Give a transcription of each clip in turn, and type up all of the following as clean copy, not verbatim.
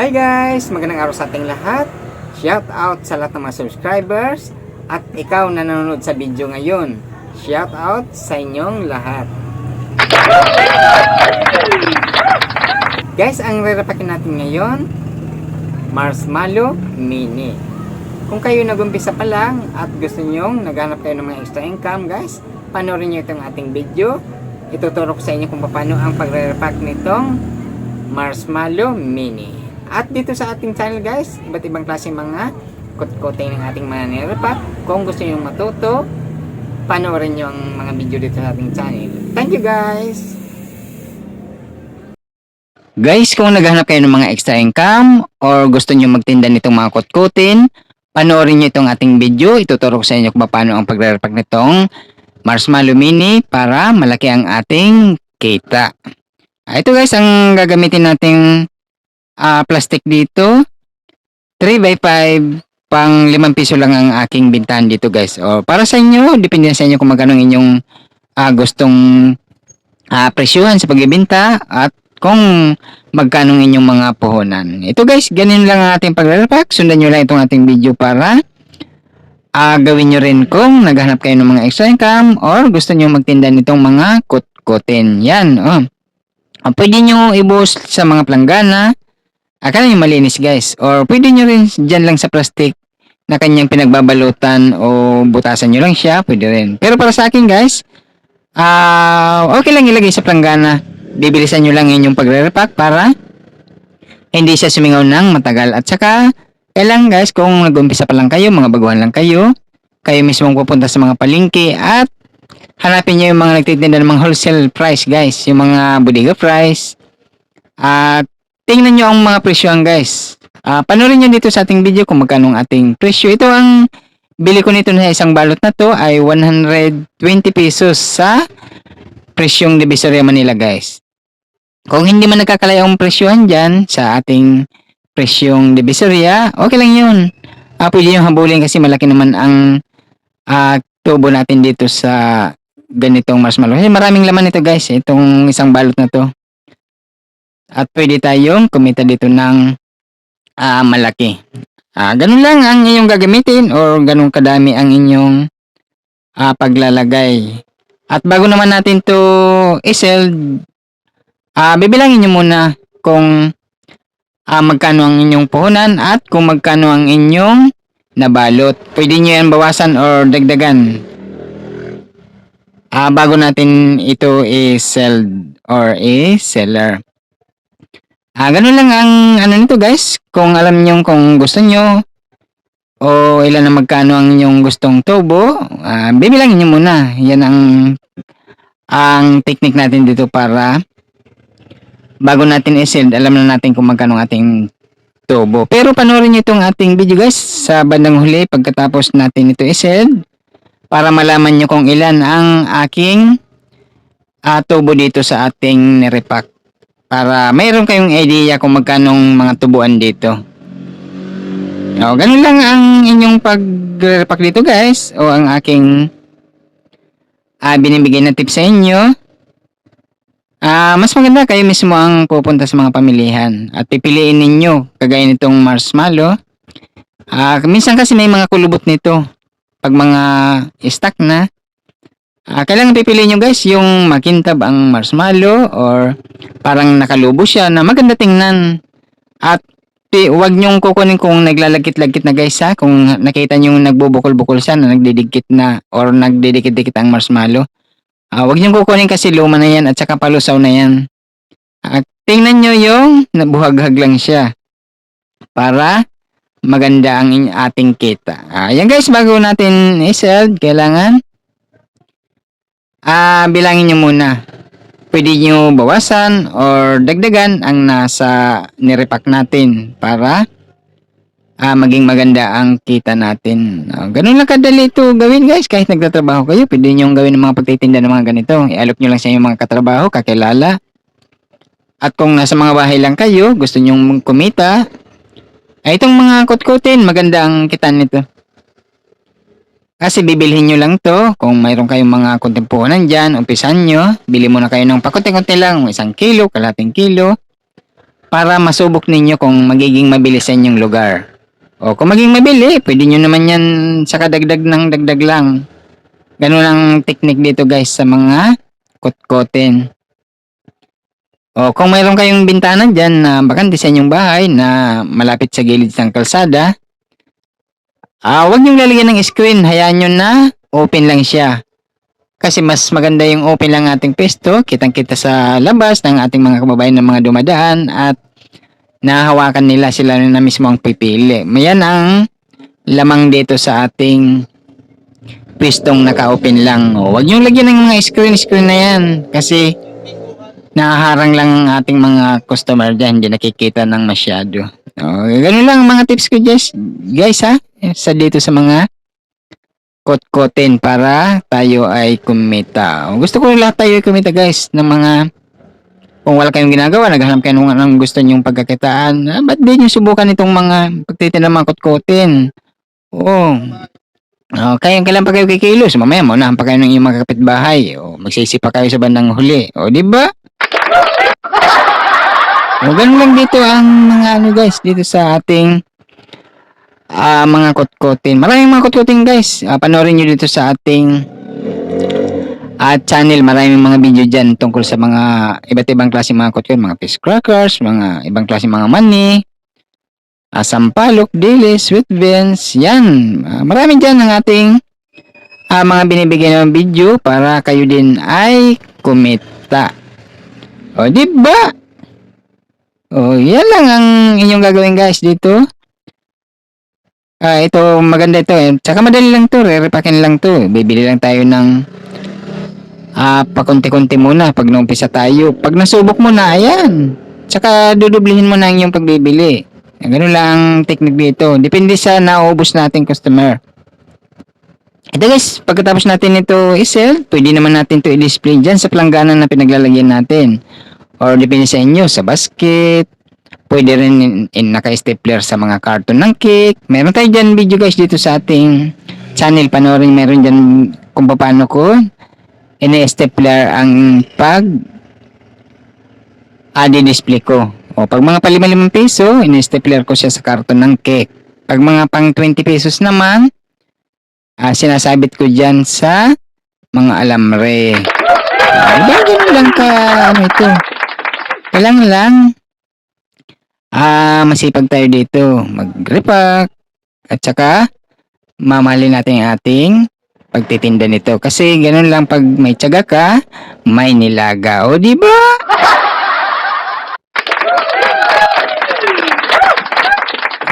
Hi guys! Magandang araw sa ating lahat. Shout out sa lahat ng mga subscribers at ikaw na nanonood sa video ngayon. Shout out sa inyong lahat. Guys, ang rerapakin natin ngayon, Marshmallow Mini. Kung kayo nag-umpisa pa lang at gusto nyong naghanap kayo ng mga extra income guys, panoorin nyo itong ating video. Ituturo ko sa inyo kung paano ang pagre-repack nitong Marshmallow Mini. At dito sa ating channel guys, iba't ibang klase mga kutkuting ng ating mga nire-repack. Kung gusto nyo matuto, panoorin nyo ang mga video dito sa ating channel. Thank you guys! Guys, kung naghahanap kayo ng mga extra income or gusto nyo magtinda nitong mga kutkutin, panoorin nyo itong ating video. Ituturo ko sa inyo kung paano ang pagre-repack nitong Marshmallow Mini para malaki ang ating kita. Ito guys, ang gagamitin nating plastic dito. 3x5, pang 5 piso lang ang aking bintahan dito guys. O, para sa inyo, depende sa inyo kung magkano inyong gustong presyuhan sa pagbibenta at kung magkano inyong mga puhunan. Ito guys, ganun lang ang ating pagre-repack. Sundan nyo lang itong ating video para gawin nyo rin kung naghahanap kayo ng mga extra income or gusto nyo magtinda nitong mga kutkutin. Yan, pwede nyo i-boss sa mga planggana. Akala nyo malinis guys. Or pwede nyo rin dyan lang sa plastic na kanyang pinagbabalutan o butasan nyo lang siya. Pwede rin. Pero para sa akin guys, okay lang ilagay sa planggana. Bibilisan nyo lang inyong pagre-repack para hindi siya sumingaw ng matagal. At saka, kailang guys, kung nag-umpisa pa lang kayo, mga baguhan lang kayo mismo pupunta sa mga palengke at hanapin nyo yung mga nagtitinda ng mga wholesale price guys. Yung mga bodega price. At tingnan nyo ang mga presyohan guys. Panoorin nyo dito sa ating video kung magkano ang ating presyo. Ito ang bili ko nito na isang balot na to ay 120 pesos sa presyong Divisoria Manila guys. Kung hindi man nagkakalaya ang presyohan dyan sa ating presyong Divisoria, okay lang yun. Pwede nyo habulin kasi malaki naman ang tubo natin dito sa ganitong marshmallow. Maraming laman ito guys, itong isang balot na to. At pwede tayong kumita dito ng malaki. Ganun lang ang inyong gagamitin or ganun kadami ang inyong paglalagay. At bago naman natin to i-sell, bibilangin nyo muna kung magkano ang inyong puhunan at kung magkano ang inyong nabalot. Pwede nyo yan bawasan or dagdagan bago natin ito i-sell or i-seller. Ganun lang ang ano nito guys. Kung alam nyo kung gusto nyo o ilan na magkano ang inyong gustong tubo, bibilangin nyo muna. Yan ang technique natin dito para bago natin i-sell, alam na natin kung magkano ang ating tubo. Pero panoorin nyo itong ating video guys sa bandang huli pagkatapos natin ito i-sell para malaman nyo kung ilan ang aking tubo dito sa ating nirepack. Para mayroon kayong idea kung magkanong mga tubuan dito. Ganun lang ang inyong pag-repack dito guys. O ang aking binibigay na tips sa inyo. Mas maganda kayo mismo ang pupunta sa mga pamilihan. At pipiliin ninyo. Kagaya nitong marshmallow. Minsan kasi may mga kulubot nito. Pag mga stock na. Kailangan pipiliin nyo guys yung makintab ang marshmallow or parang nakalubo siya na maganda tingnan. At huwag nyong kukunin kung naglalagkit-lagkit na guys ha. Kung nakita nyo nagbubukol-bukol siya na nagdidikit na or nagdidikit-dikit ang marshmallow. Huwag nyong kukunin kasi luma na yan at saka palusaw na yan. Tingnan nyo yung nabuhaghag lang siya para maganda ang ating kita. Yan guys, bago natin i-sell, kailangan bilangin nyo muna. Pwede nyo bawasan or dagdagan ang nasa nirepack natin para maging maganda ang kita natin. Ganun lang kadali ito gawin guys. Kahit nagtatrabaho kayo, pwede nyo gawin ng mga pagtitinda ng mga ganito. I-alok nyo lang sa inyong mga katrabaho, kakilala. At kung nasa mga bahay lang kayo, gusto nyo kumita, itong mga kutkutin, maganda ang kita nito. Kasi bibilhin nyo lang to. Kung mayroon kayong mga kontempuhanan dyan, umpisan nyo. Bili muna kayo ng pakunti-kunti lang. 1 kilo, kalating kilo. para masubok ninyo kung magiging mabilis sa inyong lugar. O kung maging mabili, pwede nyo naman yan sa kadagdag ng dagdag lang. Ganun ang technique dito guys sa mga kutkutin. O kung mayroon kayong bintana dyan na bakante sa inyong bahay na malapit sa gilid ng kalsada, huwag nyo lalagyan ng screen, hayaan nyo na open lang siya. Kasi mas maganda yung open lang ating pesto, kitang-kita sa labas ng ating mga kababayan ng mga dumadaan at nahahawakan nila sila na mismo ang pipili. Mayan ang lamang dito sa ating pwestong naka-open lang. O, huwag niyong lagyan ng mga screen na yan kasi nahaharang lang ang ating mga customer dyan, hindi nakikita ng masyado. O, ganun lang mga tips ko guys ha, sa dito sa mga kot-kotin para tayo ay kumita. O, gusto ko lahat tayo ay kumita guys ng mga kung wala kayong ginagawa, naghahanap kayo ng gusto nyong pagkakitaan, ba't di nyo subukan itong mga pagtitinda ng mga kutkutin? Oo. Kailan pa kayo kikilos? Mamaya maunahan pa kayo ng iyong mga kapitbahay. O, magsisipa kayo sa bandang huli. O, di ba? O, ganun lang dito ang mga guys, dito sa ating mga kutkutin. Maraming mga kutkutin guys. Panoorin nyo dito sa ating channel, maraming mga video dyan tungkol sa mga iba't ibang klase mga kutkut, mga fish crackers, mga ibang klase mga mani, sampalok, dilis, sweet beans, yan. Marami dyan ang ating mga binibigyan ng video para kayo din ay kumita. O, diba? O, yan lang ang inyong gagawin guys dito. Ito, maganda ito. Tsaka madali lang to, re-repakin lang to. Bibili lang tayo ng pakunti-kunti muna pag naumpisa tayo. Pag nasubok mo na, ayan. Tsaka dudublihin mo na ang iyong pagbibili. Ganun lang ang technique dito. Depende sa naubos nating customer. Ito guys, pagkatapos natin ito i-sell, pwede naman natin ito i-display dyan sa planggana na pinaglalagyan natin. Or depende sa inyo, sa basket. Pwede rin naka-stapler sa mga carton ng cake. Meron tayo dyan video guys dito sa ating channel. Panoorin meron dyan kung paano ko ini-stapler ang di-display ko. O, pag mga pa-5 piso, ini-stapler ko siya sa karton ng cake. Pag mga pang 20 pesos naman, sinasabit ko dyan sa mga alamre. Ganun lang ka, ito. Kailangan lang, masipag tayo dito. Mag-repack, at saka, mamahalin natin ang ating pagtitinda nito. Kasi ganun lang pag may tiyaga ka, may nilaga. O, di ba?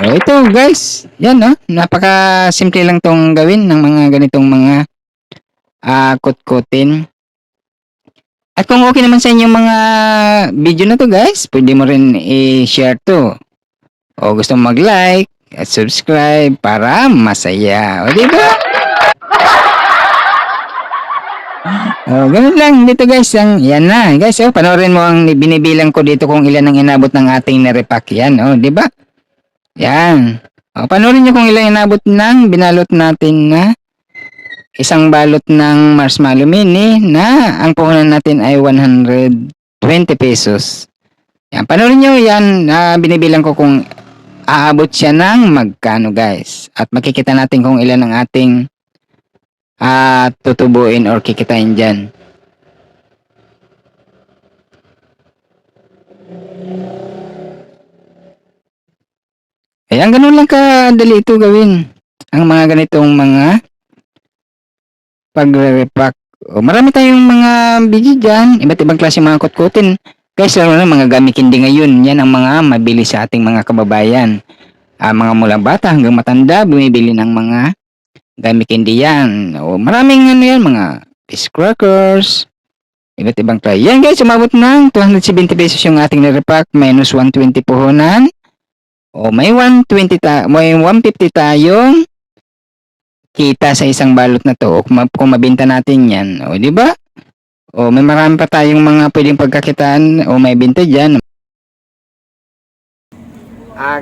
O, ito guys. Yan, no? Napaka-simple lang tong gawin ng mga ganitong mga kutkutin. At kung okay naman sa inyong mga video na to guys, pwede mo rin i-share to. O gusto mo mag-like at subscribe para masaya. O, di ba? Ganun lang dito guys. Yan na guys. Panoorin mo ang binibilang ko dito kung ilan ang inabot ng ating narepack. Yan, di ba? Yan. Panoorin nyo kung ilan inabot ng binalot natin na isang balot ng marshmallow mini na ang puhunan natin ay 120 pesos. Yan. Panoorin nyo yan. Binibilang ko kung aabot siya ng magkano guys. At makikita natin kung ilan ang ating tutubuin or kikitain dyan. Ayan, ganun lang kadali ito gawin. Ang mga ganitong mga pagre-repack. Marami tayong mga video dyan. Iba't ibang klase mga kutkutin. Guys, lalo na mga gamit hindi ngayon. Yan ang mga mabili sa ating mga kababayan. Mga mula bata hanggang matanda, bumibili ng mga gamit hindi yan. Maraming yan, mga fish crackers. Iba't ibang try. Yan guys, umabot ng 270 pesos yung ating na-repack minus 120 puhunan. May 150 tayong kita sa isang balot na to. Kung mabenta natin yan. Di ba? May marami pa tayong mga pwedeng pagkakitaan may benta dyan.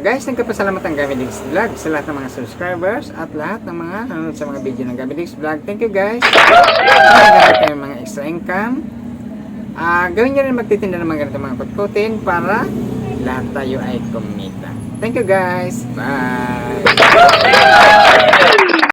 Guys, nagkapasalamat ang Gamidix Vlog sa lahat ng mga subscribers at lahat ng mga nanonood sa mga video ng Gamidix Vlog. Thank you guys. Nagkaroon tayo mga extra income. Gawin nyo rin magtitinda ng mga ganito mga kutkutin para lahat tayo ay kumita. Thank you guys. Bye!